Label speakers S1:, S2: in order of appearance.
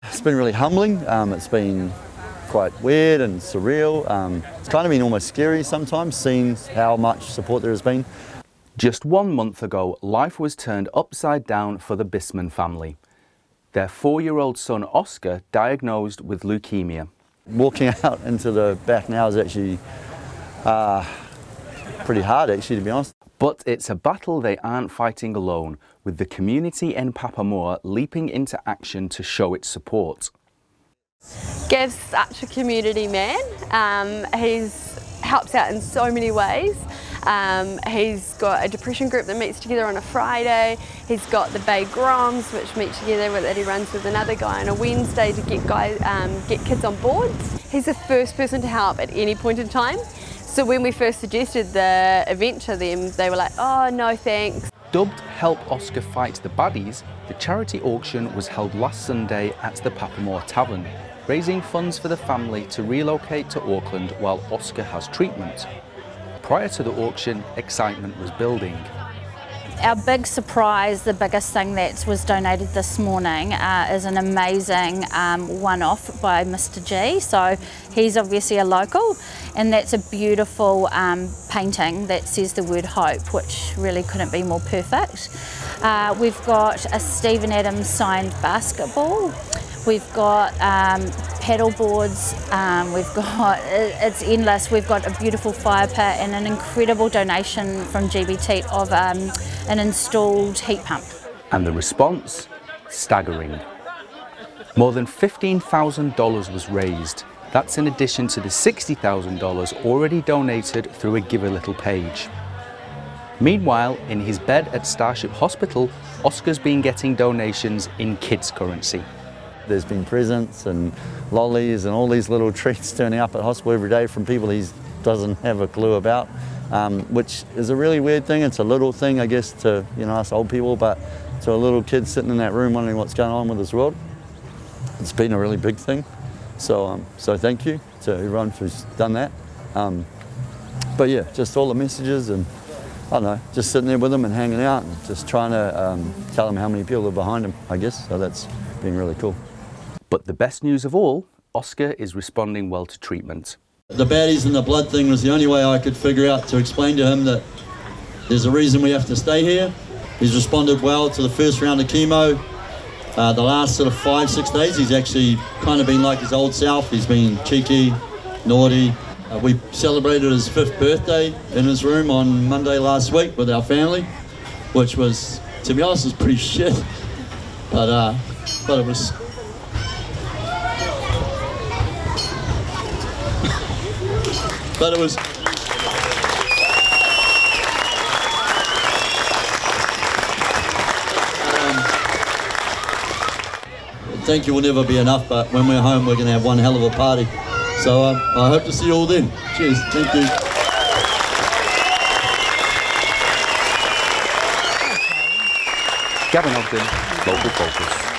S1: It's been really humbling. It's been quite weird and surreal. It's kind of been almost scary sometimes, seeing how much support there has been.
S2: Just 1 month ago, life was turned upside down for the Bisman family. Their 4-year-old son Oscar diagnosed with leukemia.
S1: Walking out into the back now is actually pretty hard, actually, to be honest.
S2: But it's a battle they aren't fighting alone, with the community in Papamoa leaping into action to show its support.
S3: Gav's such a community man. He helps out in so many ways. He's got a depression group that meets together on a Friday. He's got the Bay Groms, which meet together that he runs with another guy on a Wednesday to get kids on board. He's the first person to help at any point in time. So when we first suggested the event to them, they were like, oh, no thanks.
S2: Dubbed Help Oscar Fight the Baddies, the charity auction was held last Sunday at the Papamoa Tavern, raising funds for the family to relocate to Auckland while Oscar has treatment. Prior to the auction, excitement was building.
S4: Our big surprise, the biggest thing that was donated this morning is an amazing one-off by Mr. G. So he's obviously a local, and that's a beautiful painting that says the word hope, which really couldn't be more perfect. We've got a Stephen Adams signed basketball. We've got paddle boards, it's endless. We've got a beautiful fire pit and an incredible donation from GBT of an installed heat pump.
S2: And the response? Staggering. More than $15,000 was raised. That's in addition to the $60,000 already donated through a Give a Little page. Meanwhile, in his bed at Starship Hospital, Oscar's been getting donations in kids' currency.
S1: There's been presents and lollies and all these little treats turning up at hospital every day from people he doesn't have a clue about, which is a really weird thing. It's a little thing, I guess, to us old people, but to a little kid sitting in that room wondering what's going on with this world, it's been a really big thing. So thank you to everyone who's done that. But yeah, just all the messages and I don't know, just sitting there with them and hanging out and just trying to tell them how many people are behind them, I guess. So that's been really cool.
S2: But the best news of all, Oscar is responding well to treatment.
S1: The baddies and the blood thing was the only way I could figure out to explain to him that there's a reason we have to stay here. He's responded well to the first round of chemo. The last sort of 5-6 days, he's actually kind of been like his old self. He's been cheeky, naughty. We celebrated his 5th birthday in his room on Monday last week with our family, which was, to be honest, was pretty shit. But it was. But it was. Thank you will never be enough, but when we're home, we're going to have one hell of a party. So I hope to see you all then. Cheers. Thank you.
S2: Gavin Ogden, Local Focus.